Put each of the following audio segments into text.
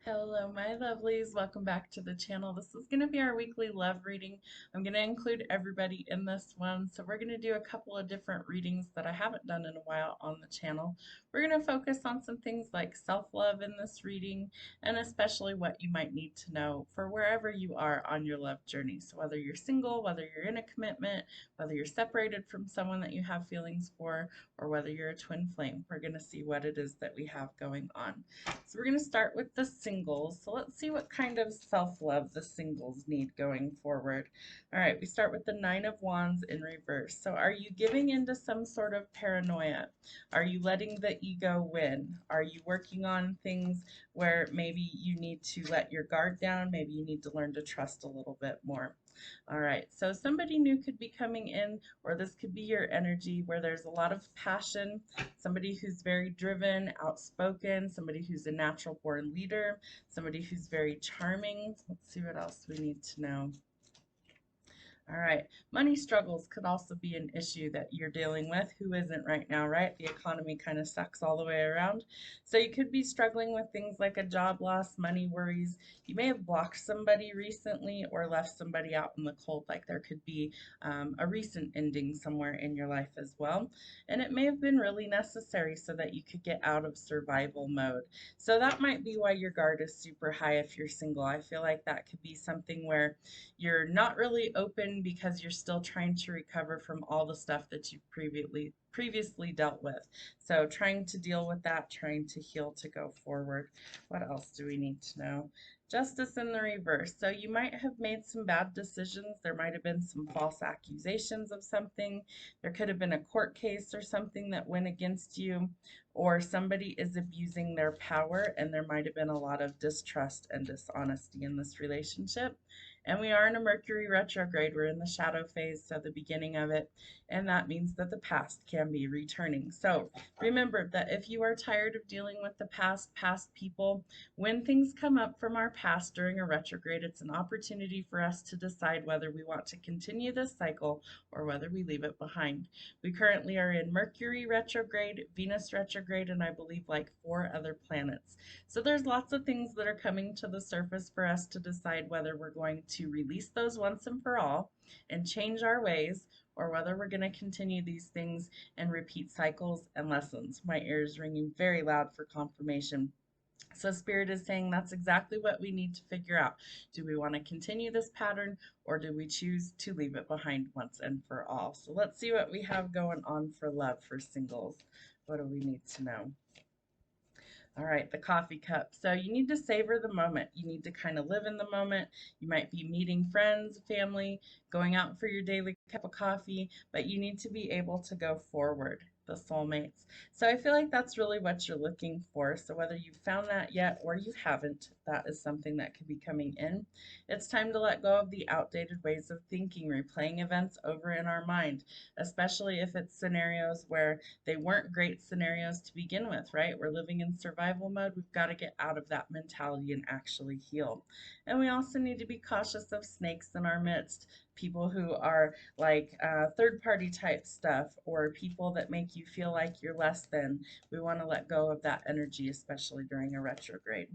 Hello, my lovelies. Welcome back to the channel. This is going to be our weekly love reading. I'm going to include everybody in this one. So we're going to do a couple of different readings that I haven't done in a while on the channel. We're going to focus on some things like self-love in this reading, and especially what you might need to know for wherever you are on your love journey. So whether you're single, whether you're in a commitment, whether you're separated from someone that you have feelings for, or whether you're a twin flame, we're going to see what it is that we have going on. So we're going to start with the singles. So let's see what kind of self-love the singles need going forward. All right, we start with the Nine of Wands in reverse. So are you giving into some sort of paranoia? Are you letting the ego win? Are you working on things where maybe you need to let your guard down? Maybe you need to learn to trust a little bit more. All right, so somebody new could be coming in, or this could be your energy where there's a lot of passion, somebody who's very driven, outspoken, somebody who's a natural born leader, somebody who's very charming. Let's see what else we need to know. All right, money struggles could also be an issue that you're dealing with. Who isn't right now, right? The economy kind of sucks all the way around. So you could be struggling with things like a job loss, money worries. You may have blocked somebody recently or left somebody out in the cold, like there could be a recent ending somewhere in your life as well. And it may have been really necessary so that you could get out of survival mode. So that might be why your guard is super high if you're single. I feel like that could be something where you're not really open because you're still trying to recover from all the stuff that you previously dealt with. So trying to deal with that, trying to heal to go forward. What else do we need to know? Justice in the reverse. So you might have made some bad decisions. There might have been some false accusations of something. There could have been a court case or something that went against you, or somebody is abusing their power, and there might have been a lot of distrust and dishonesty in this relationship. And we are in a Mercury retrograde. We're in the shadow phase, so the beginning of it. And that means that the past can be returning. So remember that if you are tired of dealing with the past people, when things come up from our past during a retrograde, it's an opportunity for us to decide whether we want to continue this cycle or whether we leave it behind. We currently are in Mercury retrograde, Venus retrograde, and I believe like 4 other planets. So there's lots of things that are coming to the surface for us to decide whether we're going to release those once and for all and change our ways, or whether we're going to continue these things and repeat cycles and lessons. My ear is ringing very loud for confirmation. So Spirit is saying that's exactly what we need to figure out. Do we want to continue this pattern, or do we choose to leave it behind once and for all? So let's see what we have going on for love for singles. What do we need to know? All right, the coffee cup. So you need to savor the moment. You need to kind of live in the moment. You might be meeting friends, family, going out for your daily cup of coffee, but you need to be able to go forward, the soulmates. So I feel like that's really what you're looking for. So whether you've found that yet or you haven't, that is something that could be coming in. It's time to let go of the outdated ways of thinking, replaying events over in our mind, especially if it's scenarios where they weren't great scenarios to begin with, right? We're living in survival mode. We've got to get out of that mentality and actually heal. And we also need to be cautious of snakes in our midst, people who are like third party type stuff, or people that make you feel like you're less than. We want to let go of that energy, especially during a retrograde.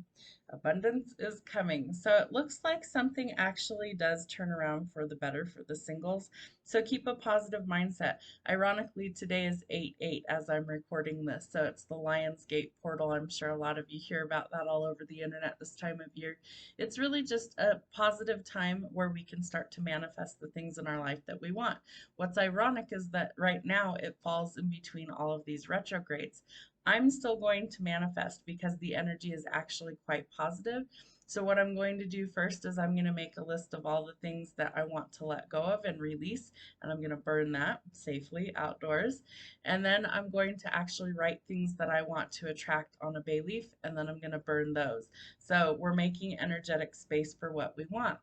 Abundance is coming. So it looks like something actually does turn around for the better for the singles. So keep a positive mindset. Ironically, today is 8/8 as I'm recording this, so it's the Lionsgate portal. I'm sure a lot of you hear about that all over the internet this time of year. It's really just a positive time where we can start to manifest the things in our life that we want. What's ironic is that right now it falls in between all of these retrogrades. I'm still going to manifest because the energy is actually quite positive. So what I'm going to do first is I'm going to make a list of all the things that I want to let go of and release, and I'm going to burn that safely outdoors. And then I'm going to actually write things that I want to attract on a bay leaf, and then I'm going to burn those. So we're making energetic space for what we want.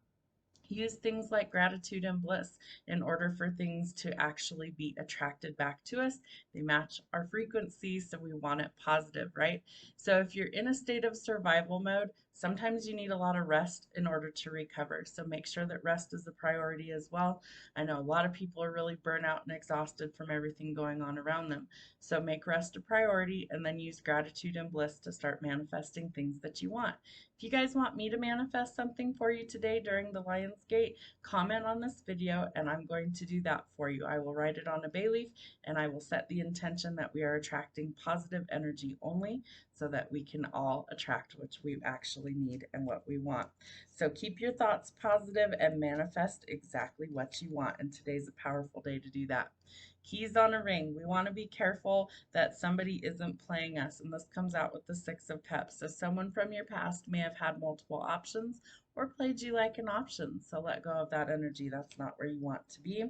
Use things like gratitude and bliss in order for things to actually be attracted back to us. They match our frequency, so we want it positive, right? So if you're in a state of survival mode, sometimes you need a lot of rest in order to recover. So make sure that rest is a priority as well. I know a lot of people are really burnt out and exhausted from everything going on around them. So make rest a priority and then use gratitude and bliss to start manifesting things that you want. If you guys want me to manifest something for you today during the Lion's Gate, comment on this video and I'm going to do that for you. I will write it on a bay leaf and I will set the intention that we are attracting positive energy only so that we can all attract what we actually need and what we want. So keep your thoughts positive and manifest exactly what you want. And today's a powerful day to do that. Keys on a ring. We want to be careful that somebody isn't playing us. And this comes out with the Six of Cups. So someone from your past may have had multiple options or played you like an option. So let go of that energy. That's not where you want to be.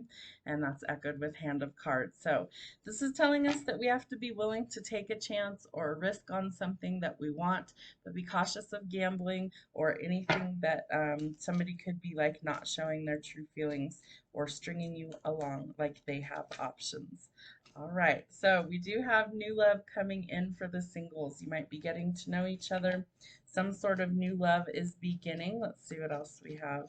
And that's echoed with Hand of Cards. So this is telling us that we have to be willing to take a chance or a risk on something that we want, but be cautious of gambling or anything that somebody could be like not showing their true feelings or stringing you along like they have options. All right, so we do have new love coming in for the singles. You might be getting to know each other. Some sort of new love is beginning. Let's see what else we have.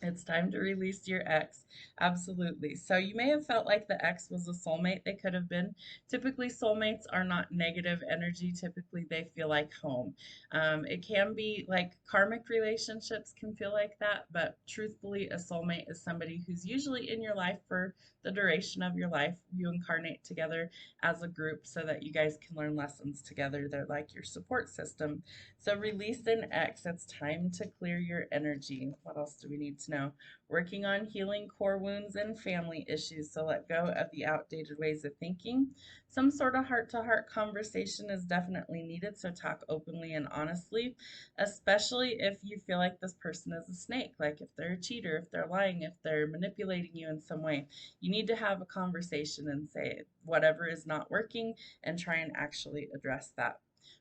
It's time to release your ex. Absolutely. So you may have felt like the ex was a soulmate. They could have been. Typically, soulmates are not negative energy. Typically, they feel like home. It can be like karmic relationships can feel like that, but truthfully, a soulmate is somebody who's usually in your life for the duration of your life. You incarnate together as a group so that you guys can learn lessons together. They're like your support system. So release an ex. It's time to clear your energy. What else do we need to know? Working on healing core wounds and family issues. So let go of the outdated ways of thinking. Some sort of heart-to-heart conversation is definitely needed. So talk openly and honestly, especially if you feel like this person is a snake, like if they're a cheater, if they're lying, if they're manipulating you in some way. You need to have a conversation and say whatever is not working and try and actually address that.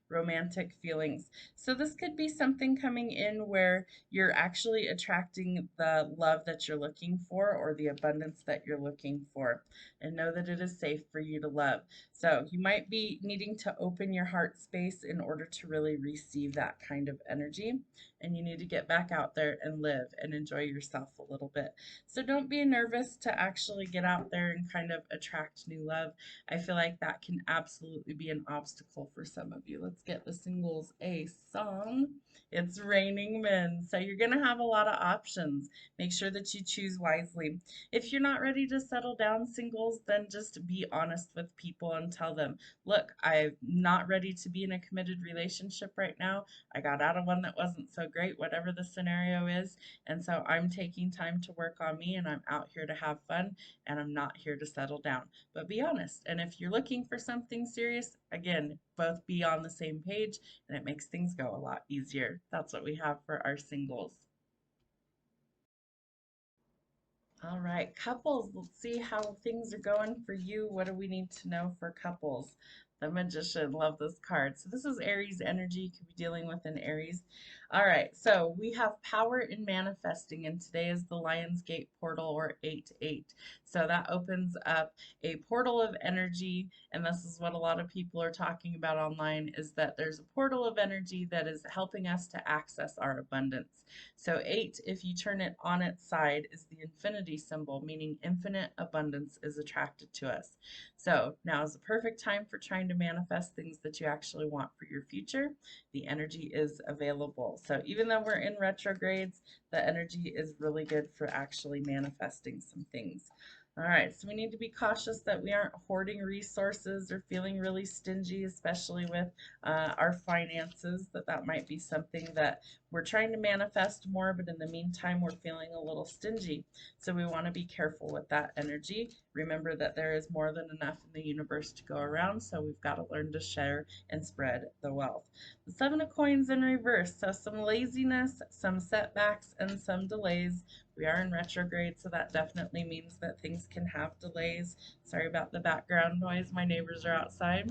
Romantic feelings. So this could be something coming in where you're actually attracting the love that you're looking for or the abundance that you're looking for. And know that it is safe for you to love. So you might be needing to open your heart space in order to really receive that kind of energy. And you need to get back out there and live and enjoy yourself a little bit. So don't be nervous to actually get out there and kind of attract new love. I feel like that can absolutely be an obstacle for some of you. Let's get the singles a song. It's Raining Men. So you're going to have a lot of options. Make sure that you choose wisely. If you're not ready to settle down, singles, then just be honest with people and tell them, look, I'm not ready to be in a committed relationship right now. I got out of one that wasn't so great, whatever the scenario is. And so I'm taking time to work on me and I'm out here to have fun and I'm not here to settle down. But be honest. And if you're looking for something serious, again, both be on the same page and it makes things go a lot easier. That's what we have for our singles. All right, couples, let's see how things are going for you. What do we need to know for couples? The Magician, love this card. So this is Aries energy, you could be dealing with an Aries. All right, so we have power in manifesting, and today is the Lion's Gate portal or 8-8. So that opens up a portal of energy, and this is what a lot of people are talking about online, is that there's a portal of energy that is helping us to access our abundance. So 8, if you turn it on its side, is the infinity symbol, meaning infinite abundance is attracted to us. So now is the perfect time for trying to manifest things that you actually want for your future. The energy is available. So even though we're in retrogrades, the energy is really good for actually manifesting some things. All right, so we need to be cautious that we aren't hoarding resources or feeling really stingy, especially with our finances, that might be something that we're trying to manifest more, but in the meantime, we're feeling a little stingy. So we want to be careful with that energy. Remember that there is more than enough in the universe to go around, so we've got to learn to share and spread the wealth. The Seven of Coins in reverse, so some laziness, some setbacks, and some delays. We are in retrograde, so that definitely means that things can have delays. Sorry about the background noise. My neighbors are outside.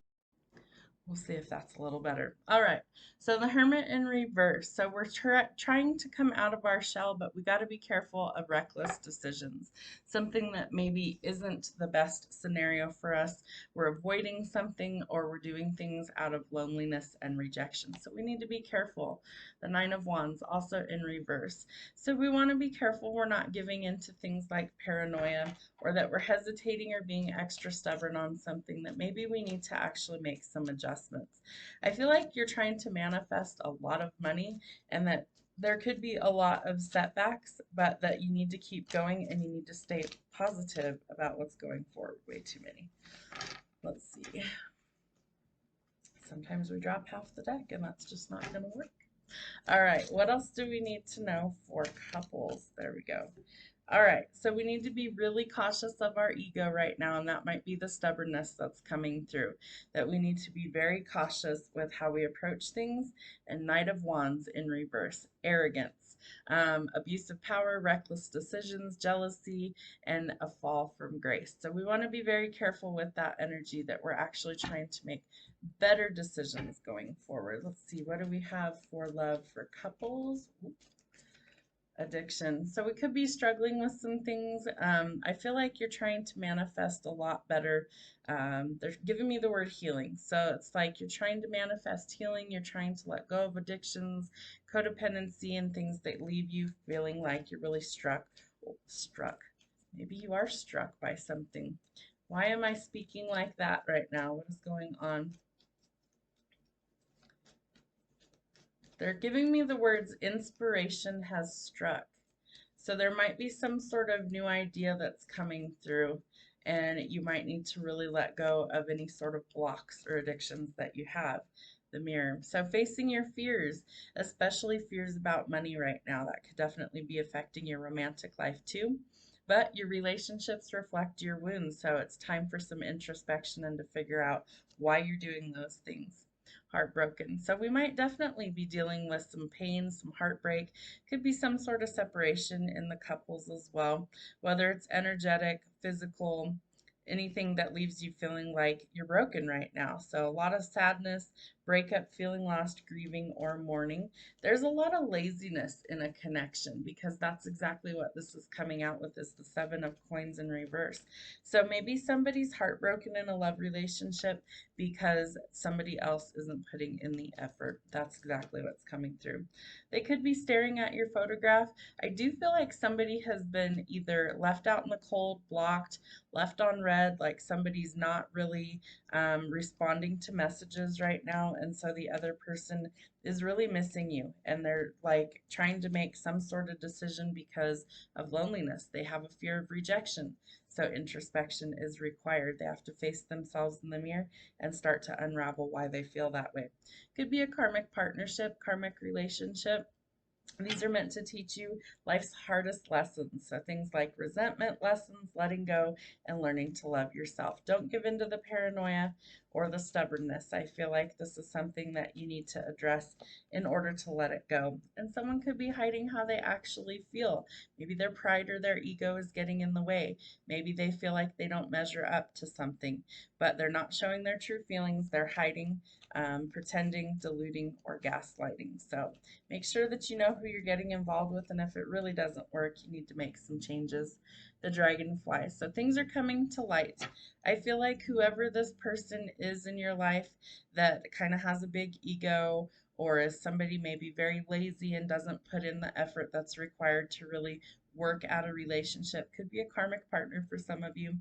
We'll see if that's a little better. All right. So the Hermit in reverse. So we're trying to come out of our shell, but we got to be careful of reckless decisions. Something that maybe isn't the best scenario for us. We're avoiding something or we're doing things out of loneliness and rejection. So we need to be careful. The Nine of Wands also in reverse. So we want to be careful we're not giving into things like paranoia, or that we're hesitating or being extra stubborn on something that maybe we need to actually make some adjustments. I feel like you're trying to manifest a lot of money and that there could be a lot of setbacks, but that you need to keep going and you need to stay positive about what's going forward. Way too many. Let's see. Sometimes we drop half the deck and that's just not going to work. All right, what else do we need to know for couples? There we go. All right, so we need to be really cautious of our ego right now, and that might be the stubbornness that's coming through. That we need to be very cautious with how we approach things. And Knight of Wands in reverse, arrogance, abuse of power, reckless decisions, jealousy, and a fall from grace. So we want to be very careful with that energy that we're actually trying to make better decisions going forward. Let's see, what do we have for love for couples? Addiction. So we could be struggling with some things. I feel like you're trying to manifest a lot better. They're giving me the word healing. So it's like you're trying to manifest healing. You're trying to let go of addictions, codependency, and things that leave you feeling like you're really struck. Maybe you are struck by something. Why am I speaking like that right now? What is going on? They're giving me the words inspiration has struck. So there might be some sort of new idea that's coming through, and you might need to really let go of any sort of blocks or addictions that you have. The mirror. So facing your fears, especially fears about money right now, that could definitely be affecting your romantic life too. But your relationships reflect your wounds, so it's time for some introspection and to figure out why you're doing those things. Heartbroken. So we might definitely be dealing with some pain, some heartbreak. Could be some sort of separation in the couples as well, whether it's energetic, physical, anything that leaves you feeling like you're broken right now. So a lot of sadness, breakup, feeling lost, grieving, or mourning. There's a lot of laziness in a connection because that's exactly what this is coming out with, is the Seven of Coins in reverse. So maybe somebody's heartbroken in a love relationship because somebody else isn't putting in the effort. That's exactly what's coming through. They could be staring at your photograph. I do feel like somebody has been either left out in the cold, blocked, left on red, like somebody's not really responding to messages right now. And so the other person is really missing you and they're like trying to make some sort of decision because of loneliness. They have a fear of rejection. So introspection is required. They have to face themselves in the mirror and start to unravel why they feel that way. Could be a karmic partnership, karmic relationship. These are meant to teach you life's hardest lessons. So things like resentment lessons, letting go, and learning to love yourself. Don't give in to the paranoia or the stubbornness. I feel like this is something that you need to address in order to let it go. And someone could be hiding how they actually feel. Maybe their pride or their ego is getting in the way. Maybe they feel like they don't measure up to something, but they're not showing their true feelings. They're hiding, pretending, deluding, or gaslighting. So make sure that you know who you're getting involved with, and if it really doesn't work, you need to make some changes. The dragonfly. So things are coming to light. I feel like whoever this person is in your life that kind of has a big ego, or is somebody maybe very lazy and doesn't put in the effort that's required to really work at a relationship, could be a karmic partner for some of you,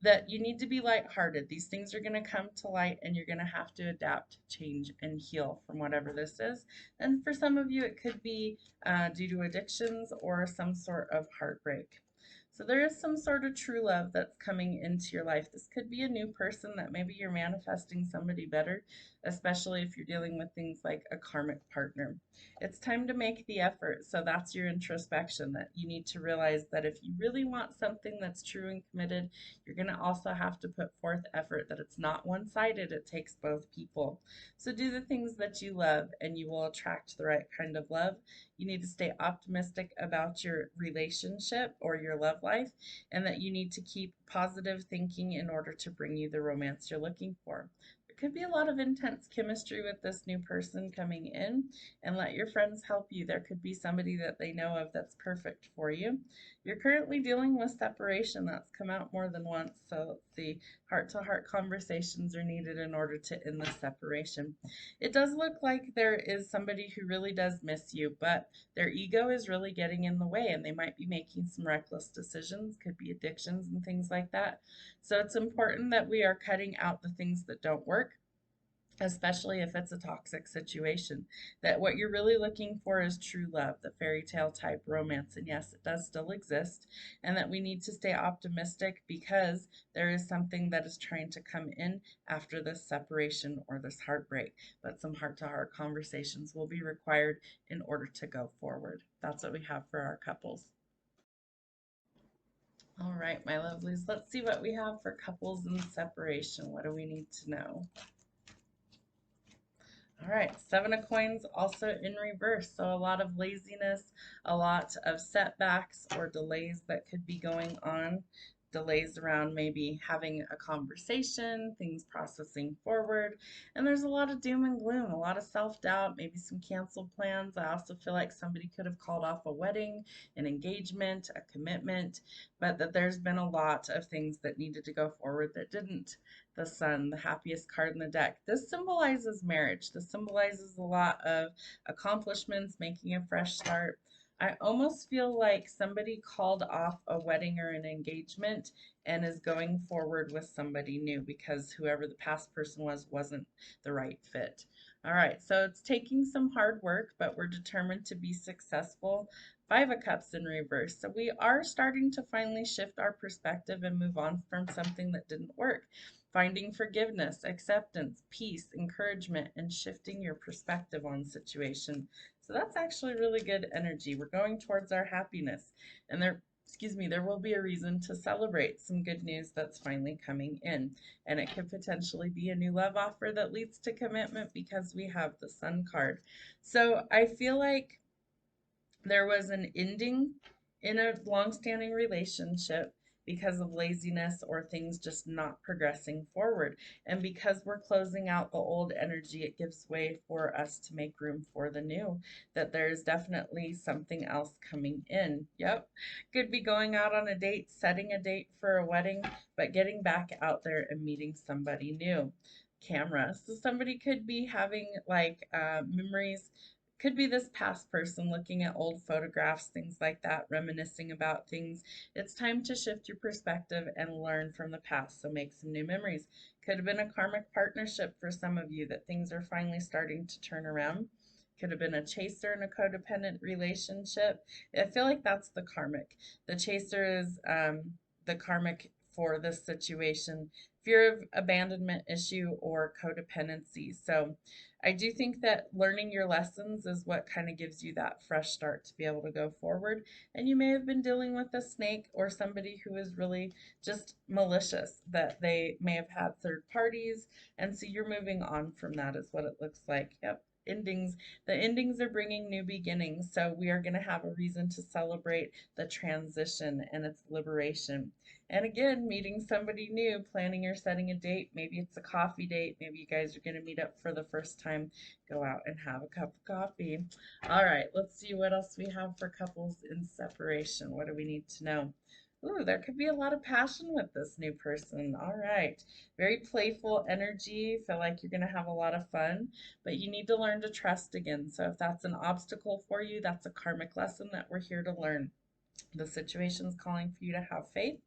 that you need to be lighthearted. These things are going to come to light and you're going to have to adapt, change, and heal from whatever this is. And for some of you, it could be due to addictions or some sort of heartbreak. So there is some sort of true love that's coming into your life. This could be a new person that maybe you're manifesting somebody better, especially if you're dealing with things like a karmic partner. It's time to make the effort. So that's your introspection, that you need to realize that if you really want something that's true and committed, you're going to also have to put forth effort, that it's not one-sided, it takes both people. So do the things that you love and you will attract the right kind of love. You need to stay optimistic about your relationship or your love life, and that you need to keep positive thinking in order to bring you the romance you're looking for. could be a lot of intense chemistry with this new person coming in, and let your friends help you. There could be somebody that they know of that's perfect for you. You're currently dealing with separation. That's come out more than once. So let's see, heart-to-heart conversations are needed in order to end the separation. It does look like there is somebody who really does miss you, but their ego is really getting in the way, and they might be making some reckless decisions, could be addictions and things like that. So it's important that we are cutting out the things that don't work, especially if it's a toxic situation. That what you're really looking for is true love, the fairy tale type romance. And yes, it does still exist, and that we need to stay optimistic because there is something that is trying to come in after this separation or this heartbreak. But some heart to heart conversations will be required in order to go forward. That's what we have for our couples. All right, my lovelies, let's see what we have for couples in separation. What do we need to know? All right, Seven of Coins also in reverse. So a lot of laziness, a lot of setbacks or delays that could be going on. Delays around maybe having a conversation, things processing forward. And there's a lot of doom and gloom, a lot of self-doubt, maybe some canceled plans. I also feel like somebody could have called off a wedding, an engagement, a commitment, but that there's been a lot of things that needed to go forward that didn't. The Sun, the happiest card in the deck. This symbolizes marriage. This symbolizes a lot of accomplishments, making a fresh start. I almost feel like somebody called off a wedding or an engagement and is going forward with somebody new because whoever the past person was wasn't the right fit. All right, so it's taking some hard work, but we're determined to be successful. Five of Cups in reverse. So we are starting to finally shift our perspective and move on from something that didn't work. Finding forgiveness, acceptance, peace, encouragement, and shifting your perspective on situation. So that's actually really good energy. We're going towards our happiness, and there will be a reason to celebrate some good news that's finally coming in. And it could potentially be a new love offer that leads to commitment because we have the Sun card. So I feel like there was an ending in a long-standing relationship because of laziness or things just not progressing forward. And because we're closing out the old energy, it gives way for us to make room for the new, that there's definitely something else coming in. Yep. Could be going out on a date, setting a date for a wedding, but getting back out there and meeting somebody new. Camera. So somebody could be having like memories, could be this past person looking at old photographs, things like that, reminiscing about things. It's time to shift your perspective and learn from the past, so make some new memories. Could have been a karmic partnership for some of you that things are finally starting to turn around. Could have been a chaser in a codependent relationship. I feel like that's the karmic. The chaser is the karmic for this situation. Fear of abandonment issue or codependency. So I do think that learning your lessons is what kind of gives you that fresh start to be able to go forward. And you may have been dealing with a snake or somebody who is really just malicious, that they may have had third parties. And so you're moving on from that, is what it looks like. Yep. Endings. The endings are bringing new beginnings. So we are going to have a reason to celebrate the transition and its liberation. And again, meeting somebody new, planning or setting a date. Maybe it's a coffee date. Maybe you guys are going to meet up for the first time. Go out and have a cup of coffee. All right, let's see what else we have for couples in separation. What do we need to know? Ooh, there could be a lot of passion with this new person. All right. Very playful energy. Feel like you're going to have a lot of fun, but you need to learn to trust again. So if that's an obstacle for you, that's a karmic lesson that we're here to learn. The situation's calling for you to have faith.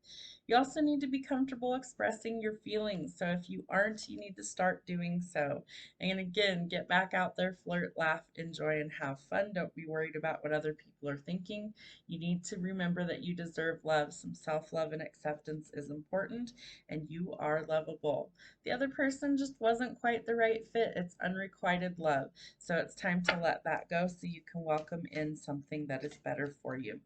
You also need to be comfortable expressing your feelings. So if you aren't, you need to start doing so. And again, get back out there, flirt, laugh, enjoy, and have fun. Don't be worried about what other people are thinking. You need to remember that you deserve love. Some self-love and acceptance is important, and you are lovable. The other person just wasn't quite the right fit. It's unrequited love. So it's time to let that go so you can welcome in something that is better for you.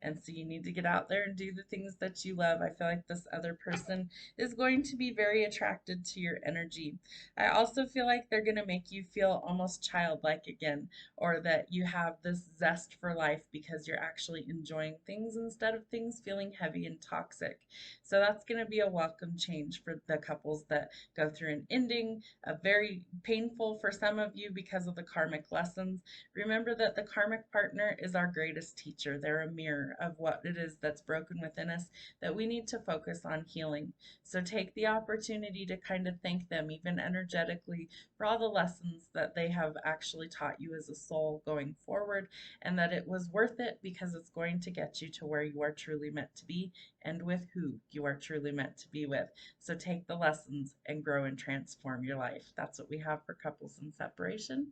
And so you need to get out there and do the things that you love. I feel like this other person is going to be very attracted to your energy. I also feel like they're going to make you feel almost childlike again, or that you have this zest for life because you're actually enjoying things instead of things feeling heavy and toxic. So that's going to be a welcome change for the couples that go through an ending, a very painful for some of you because of the karmic lessons. Remember that the karmic partner is our greatest teacher. They're a mirror of what it is that's broken within us that we need to focus on healing. So take the opportunity to kind of thank them, even energetically, for all the lessons that they have actually taught you as a soul going forward, and that it was worth it because it's going to get you to where you are truly meant to be and with who you are truly meant to be with. So take the lessons and grow and transform your life. That's what we have for couples in separation.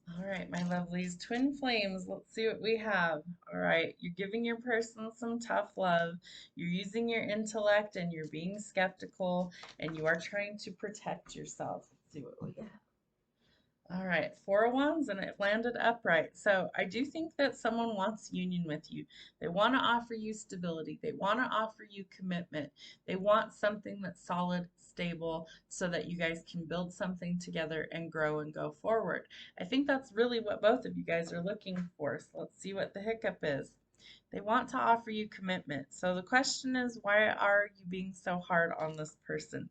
All right, my lovelies, twin flames, let's see what we have. All right, you're giving your person some tough love. You're using your intellect and you're being skeptical and you are trying to protect yourself. Let's see what we have. All right, Four of Wands, and it landed upright. So I do think that someone wants union with you. They want to offer you stability. They want to offer you commitment. They want something that's solid, stable, so that you guys can build something together and grow and go forward. I think that's really what both of you guys are looking for. So let's see what the hiccup is. They want to offer you commitment. So the question is, why are you being so hard on this person?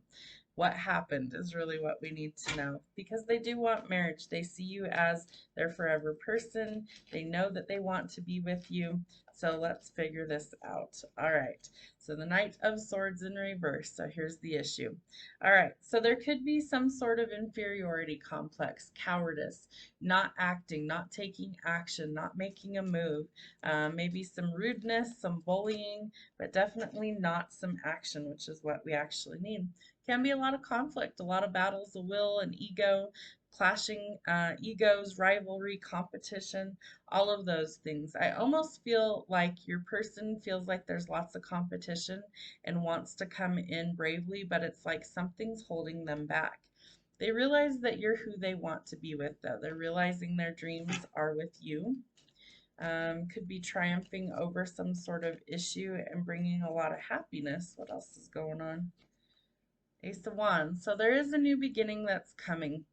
What happened is really what we need to know, because they do want marriage. They see you as their forever person. They know that they want to be with you. So let's figure this out. All right. So the Knight of Swords in reverse. So here's the issue. All right. So there could be some sort of inferiority complex, cowardice, not acting, not taking action, not making a move, maybe some rudeness, some bullying, but definitely not some action, which is what we actually need. Can be a lot of conflict, a lot of battles of will and ego, clashing egos, rivalry, competition, all of those things. I almost feel like your person feels like there's lots of competition and wants to come in bravely, but it's like something's holding them back. They realize that you're who they want to be with, though. They're realizing their dreams are with you. Could be triumphing over some sort of issue and bringing a lot of happiness. What else is going on? Ace of Wands. So there is a new beginning that's coming.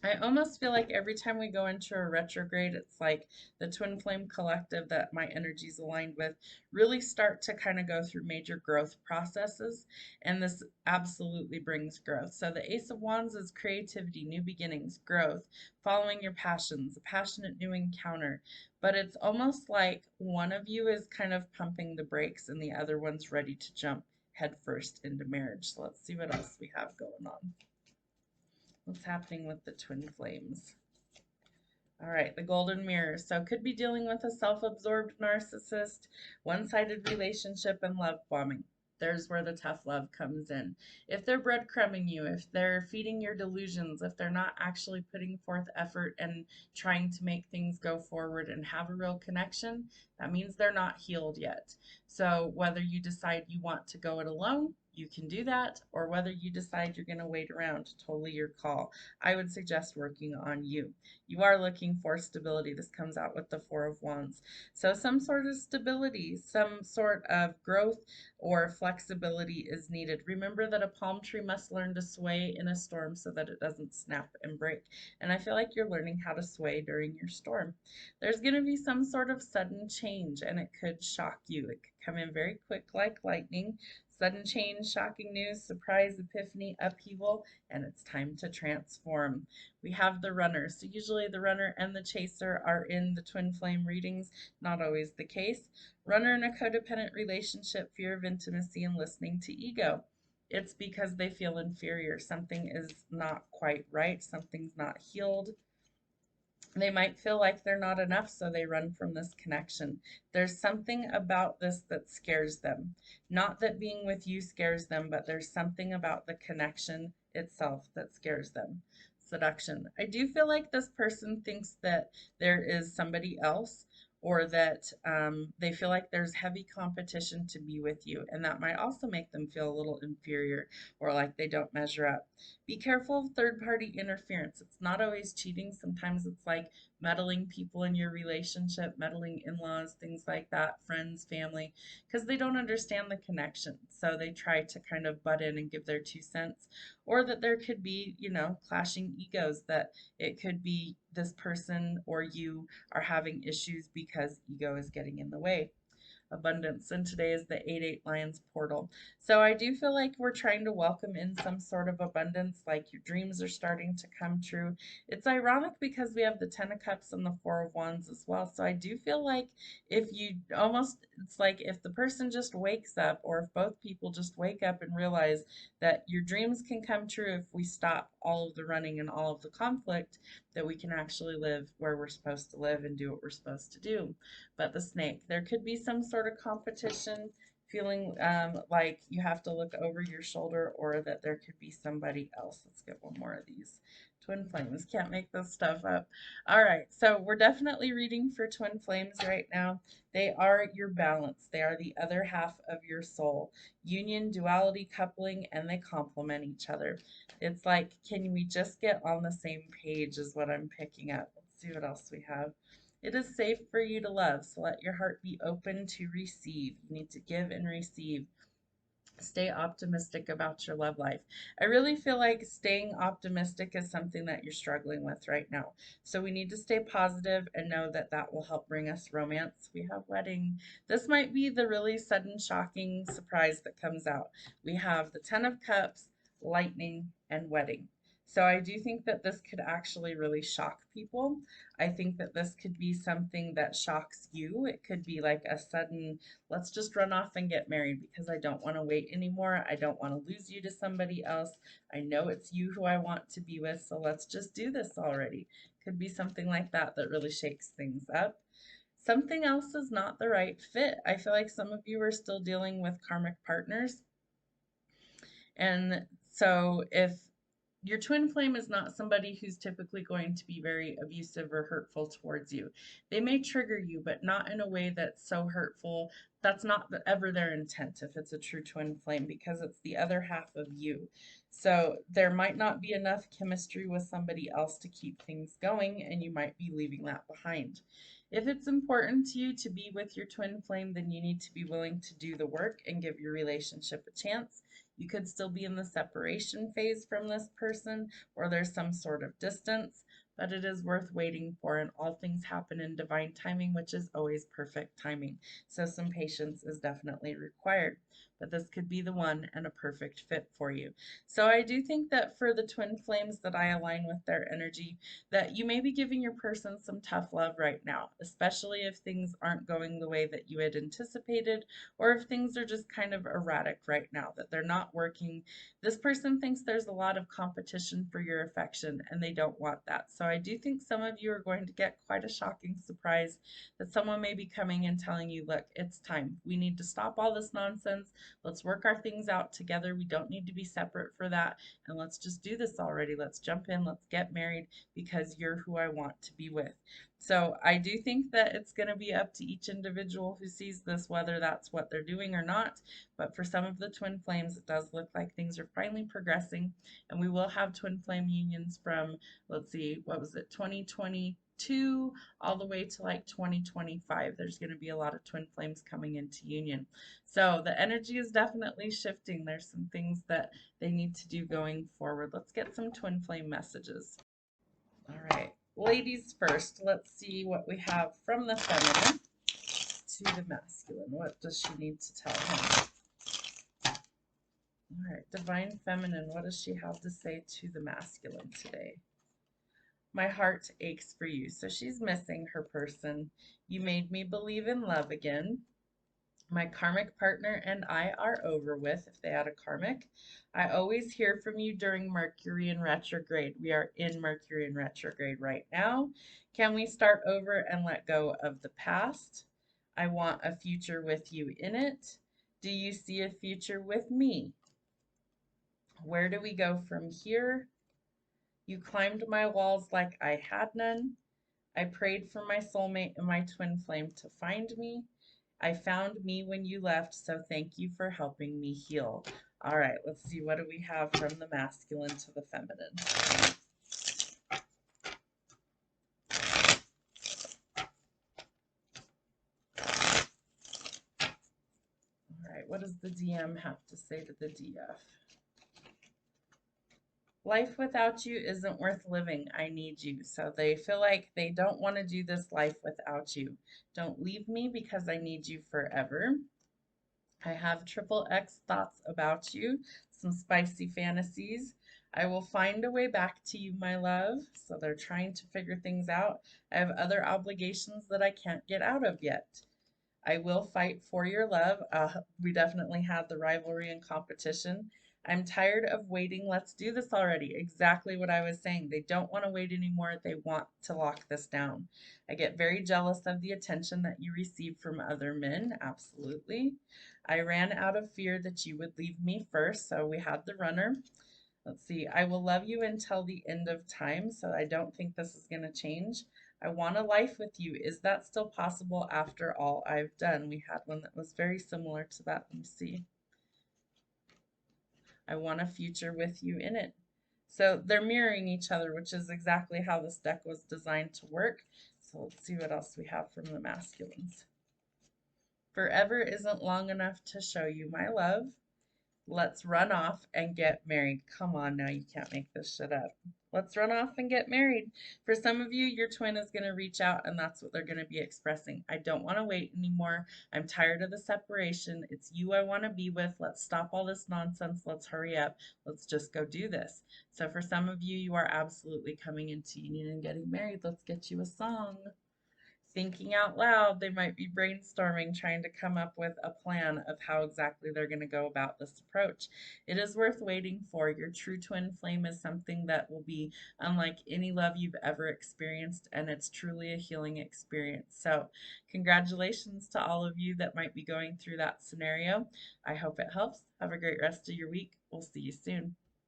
I almost feel like every time we go into a retrograde, it's like the twin flame collective that my energy's aligned with really start to kind of go through major growth processes. And this absolutely brings growth. So the Ace of Wands is creativity, new beginnings, growth, following your passions, a passionate new encounter. But it's almost like one of you is kind of pumping the brakes and the other one's ready to jump headfirst into marriage. So let's see what else we have going on. What's happening with the twin flames? All right, the golden mirror. So could be dealing with a self-absorbed narcissist, one-sided relationship, and love bombing. There's where the tough love comes in. If they're breadcrumbing you, if they're feeding your delusions, if they're not actually putting forth effort and trying to make things go forward and have a real connection, that means they're not healed yet. So whether you decide you want to go it alone, you can do that, or whether you decide you're going to wait around, totally your call. I would suggest working on you. You are looking for stability. This comes out with the Four of Wands. So some sort of stability, some sort of growth or flexibility is needed. Remember that a palm tree must learn to sway in a storm so that it doesn't snap and break. And I feel like you're learning how to sway during your storm. There's going to be some sort of sudden change, and it could shock you. It could come in very quick like lightning. Sudden change, shocking news, surprise, epiphany, upheaval, and it's time to transform. We have the runner. So usually the runner and the chaser are in the twin flame readings. Not always the case. Runner in a codependent relationship, fear of intimacy, and listening to ego. It's because they feel inferior. Something is not quite right. Something's not healed. They might feel like they're not enough, so they run from this connection. There's something about this that scares them. Not that being with you scares them, but there's something about the connection itself that scares them. Seduction. I do feel like this person thinks that there is somebody else, or that they feel like there's heavy competition to be with you, and that might also make them feel a little inferior or like they don't measure up. Be careful of third-party interference. It's not always cheating. Sometimes it's like meddling people in your relationship, meddling in-laws, things like that, friends, family, because they don't understand the connection. So they try to kind of butt in and give their 2 cents, or that there could be, clashing egos, that it could be this person or you are having issues because ego is getting in the way. Abundance, and today is the 8-8 Lions portal. So I do feel like we're trying to welcome in some sort of abundance, like your dreams are starting to come true. It's ironic because we have the 10 of Cups and the 4 of Wands as well. So I do feel like if you almost, it's like if the person just wakes up, or if both people just wake up and realize that your dreams can come true if we stop all of the running and all of the conflict, that we can actually live where we're supposed to live and do what we're supposed to do. But the snake, there could be some sort of competition, feeling like you have to look over your shoulder, or that there could be somebody else. Let's get one more of these. Twin flames, can't make this stuff up. All right, so we're definitely reading for twin flames right now. They are your balance. They are the other half of your soul. Union, duality, coupling, and they complement each other. It's like, can we just get on the same page is what I'm picking up. Let's see what else we have. It is safe for you to love, so let your heart be open to receive. You need to give and receive. Stay optimistic about your love life. I really feel like staying optimistic is something that you're struggling with right now. So we need to stay positive and know that that will help bring us romance. We have wedding. This might be the really sudden, shocking surprise that comes out. We have the 10 of Cups, lightning, and wedding. So I do think that this could actually really shock people. I think that this could be something that shocks you. It could be like a sudden, let's just run off and get married because I don't want to wait anymore. I don't want to lose you to somebody else. I know it's you who I want to be with, so let's just do this already. Could be something like that that really shakes things up. Something else is not the right fit. I feel like some of you are still dealing with karmic partners. And so if your twin flame is not somebody who's typically going to be very abusive or hurtful towards you. They may trigger you, but not in a way that's so hurtful. That's not ever their intent if it's a true twin flame, because it's the other half of you. So there might not be enough chemistry with somebody else to keep things going, and you might be leaving that behind. If it's important to you to be with your twin flame, then you need to be willing to do the work and give your relationship a chance. You could still be in the separation phase from this person, or there's some sort of distance, but it is worth waiting for, and all things happen in divine timing, which is always perfect timing. So some patience is definitely required, but this could be the one and a perfect fit for you. So I do think that for the twin flames that I align with their energy, that you may be giving your person some tough love right now, especially if things aren't going the way that you had anticipated, or if things are just kind of erratic right now, that they're not working. This person thinks there's a lot of competition for your affection, and they don't want that. So I do think some of you are going to get quite a shocking surprise, that someone may be coming and telling you, look, it's time. We need to stop all this nonsense. Let's work our things out together. We don't need to be separate for that. And let's just do this already. Let's jump in. Let's get married because you're who I want to be with. So I do think that it's going to be up to each individual who sees this, whether that's what they're doing or not. But for some of the twin flames, it does look like things are finally progressing. And we will have twin flame unions from, let's see, what was it, 2022 all the way to like 2025. There's going to be a lot of twin flames coming into union. So the energy is definitely shifting. There's some things that they need to do going forward. Let's get some twin flame messages. All right, ladies first. Let's see what we have from the feminine to the masculine. What does she need to tell him? All right, divine feminine, what does she have to say to the masculine today? My heart aches for you. So she's missing her person. You made me believe in love again. My karmic partner and I are over with, if they had a karmic. I always hear from you during Mercury in retrograde. We are in Mercury in retrograde right now. Can we start over and let go of the past? I want a future with you in it. Do you see a future with me? Where do we go from here? You climbed my walls like I had none. I prayed for my soulmate and my twin flame to find me. I found me when you left, so thank you for helping me heal. All right, let's see. What do we have from the masculine to the feminine? All right, what does the DM have to say to the DF? Life without you isn't worth living. I need you. So they feel like they don't want to do this life without you. Don't leave me because I need you forever. I have triple X thoughts about you, some spicy fantasies. I will find a way back to you, my love. So they're trying to figure things out. I have other obligations that I can't get out of yet. I will fight for your love. We definitely had the rivalry and competition. I'm tired of waiting. Let's do this already. Exactly what I was saying. They don't want to wait anymore. They want to lock this down. I get very jealous of the attention that you receive from other men. Absolutely. I ran out of fear that you would leave me first. So we had the runner. Let's see. I will love you until the end of time. So I don't think this is going to change. I want a life with you. Is that still possible after all I've done? We had one that was very similar to that. Let me see. I want a future with you in it. So they're mirroring each other, which is exactly how this deck was designed to work. So let's see what else we have from the masculines. Forever isn't long enough to show you my love. Let's run off and get married. Come on now, you can't make this shit up. Let's run off and get married. For some of you, your twin is going to reach out and that's what they're going to be expressing. I don't want to wait anymore. I'm tired of the separation. It's you I want to be with. Let's stop all this nonsense. Let's hurry up. Let's just go do this. So for some of you, you are absolutely coming into union and getting married. Let's get you a song. Thinking out loud, they might be brainstorming, trying to come up with a plan of how exactly they're going to go about this approach. It is worth waiting for. Your true twin flame is something that will be unlike any love you've ever experienced, and it's truly a healing experience. So, congratulations to all of you that might be going through that scenario. I hope it helps. Have a great rest of your week. We'll see you soon.